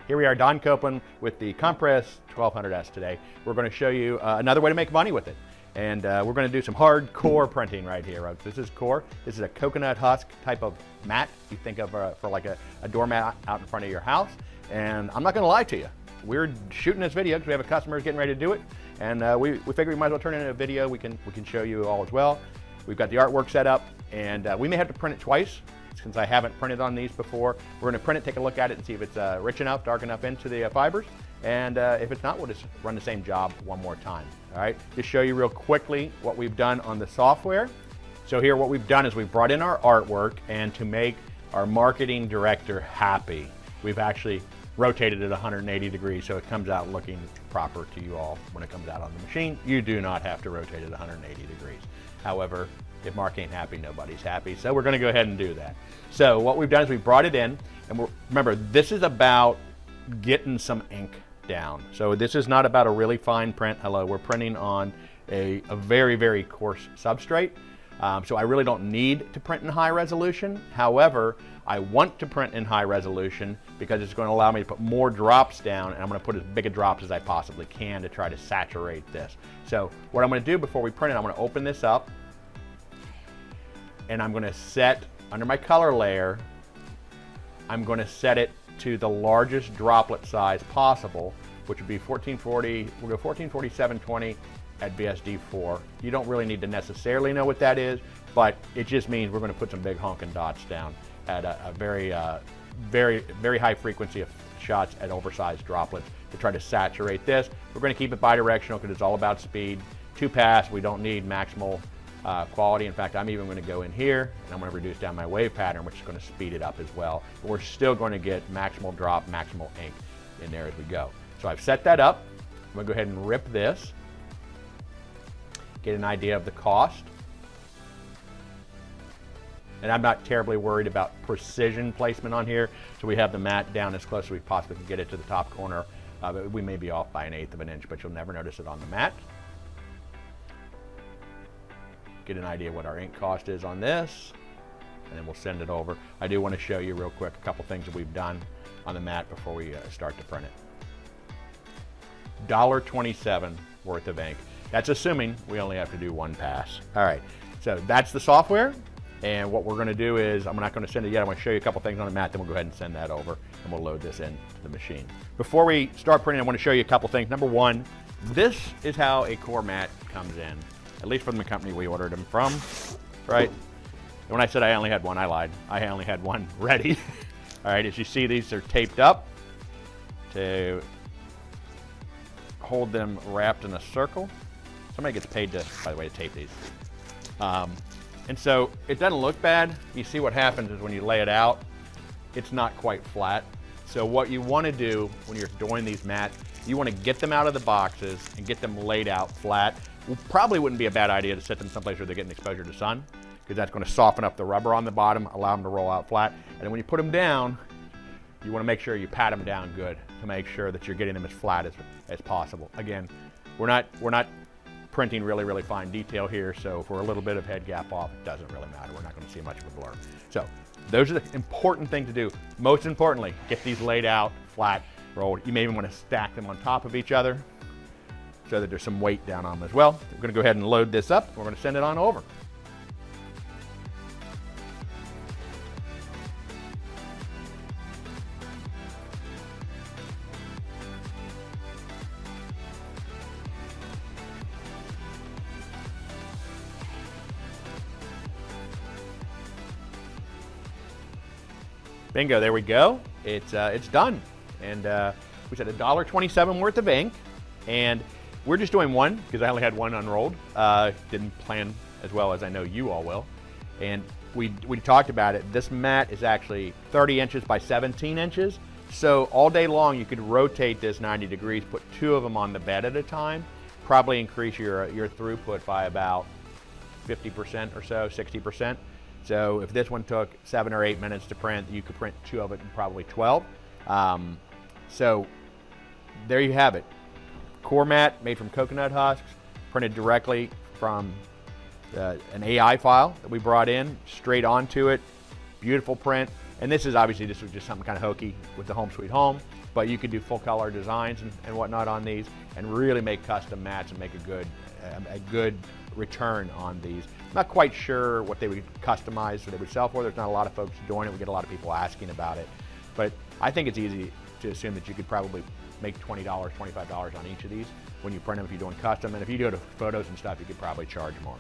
Here we are, Don Copeland with the Compress 1200S today. We're going to show you another way to make money with it. And we're going to do some hardcore printing right here. This is Coir. This is a coconut husk type of mat you think of for like a doormat out in front of your house. And I'm not going to lie to you. We're shooting this video because we have a customer who's getting ready to do it. And we figured we might as well turn it into a video. We can show you all as well. We've got the artwork set up, and we may have to print it twice since I haven't printed on these before. We're going to print it, take a look at it, and see if it's rich enough, dark enough into the fibers. And if it's not, we'll just run the same job one more time. All right, just show you real quickly what we've done on the software. So here what we've done is we've brought in our artwork, and to make our marketing director happy, we've actually rotated it 180 degrees so it comes out looking proper to you all when it comes out on the machine. You do not have to rotate it 180 degrees. However, if Mark ain't happy, nobody's happy. So we're going to go ahead and do that. So what we've done is we brought it in, and remember, this is about getting some ink down. So this is not about a really fine print. Hello, we're printing on a very, very coarse substrate. So I really don't need to print in high resolution. However, I want to print in high resolution because it's going to allow me to put more drops down, and I'm going to put as big a drops as I possibly can to try to saturate this. So what I'm going to do before we print it, I'm going to open this up, and I'm going to set, under my color layer, I'm going to set it to the largest droplet size possible, which would be 1440, we'll go 1440 720 at BSD4. You don't really need to necessarily know what that is, but it just means we're going to put some big honking dots down at a very high frequency of shots at oversized droplets to try to saturate this. We're going to keep it bidirectional because it's all about speed. 2-pass, we don't need maximal quality. In fact, I'm even going to go in here and I'm going to reduce down my wave pattern, which is going to speed it up as well. But we're still going to get maximal drop, maximal ink in there as we go. So I've set that up. I'm going to go ahead and rip this, get an idea of the cost. And I'm not terribly worried about precision placement on here, so we have the mat down as close as we possibly can get it to the top corner. But we may be off by 1/8 of an inch, but you'll never notice it on the mat. Get an idea what our ink cost is on this, and then we'll send it over. I do want to show you real quick a couple things that we've done on the mat before we start to print it. $1.27 worth of ink. That's assuming we only have to do 1 pass. All right, so that's the software. And what we're going to do is, I'm not going to send it yet. I'm going to show you a couple things on the mat, then we'll go ahead and send that over, and we'll load this into the machine. Before we start printing, I want to show you a couple things. Number one, this is how a Coir mat comes in, at least from the company we ordered them from, right? And when I said I only had one, I lied. I only had one ready. All right, as you see, these are taped up to hold them wrapped in a circle. Somebody gets paid to, by the way, to tape these. And so it doesn't look bad. You see what happens is when you lay it out, it's not quite flat. So what you want to do when you're doing these mats, you want to get them out of the boxes and get them laid out flat. Probably wouldn't be a bad idea to set them someplace where they're getting exposure to sun, because that's going to soften up the rubber on the bottom, allow them to roll out flat. And then when you put them down, you want to make sure you pat them down good to make sure that you're getting them as flat as possible. Again, we're not printing really fine detail here, so for a little bit of head gap off, it doesn't really matter. We're not going to see much of a blur. So those are the important things to do. Most importantly, get these laid out, flat, rolled. You may even want to stack them on top of each other so that there's some weight down on them as well. We're going to go ahead and load this up. We're going to send it on over. Bingo, there we go. It's done. And we said $1.27 worth of ink. And we're just doing one because I only had one unrolled. Didn't plan as well as I know you all will. And we talked about it. This mat is actually 30 inches by 17 inches. So all day long you could rotate this 90 degrees, put 2 of them on the bed at a time, probably increase your throughput by about 50% or so, 60%. So if this one took 7 or 8 minutes to print, you could print 2 of it in probably 12. So there you have it. Coir mat made from coconut husks, printed directly from an AI file that we brought in, straight onto it. Beautiful print. And this was just something kind of hokey with the Home Sweet Home. but you could do full color designs and whatnot on these, and really make custom mats and make a good return on these. I'm not quite sure what they would customize or they would sell for. There's not a lot of folks doing it. We get a lot of people asking about it, but I think it's easy to assume that you could probably make $20, $25 on each of these when you print them if you're doing custom, and if you go to photos and stuff, you could probably charge more.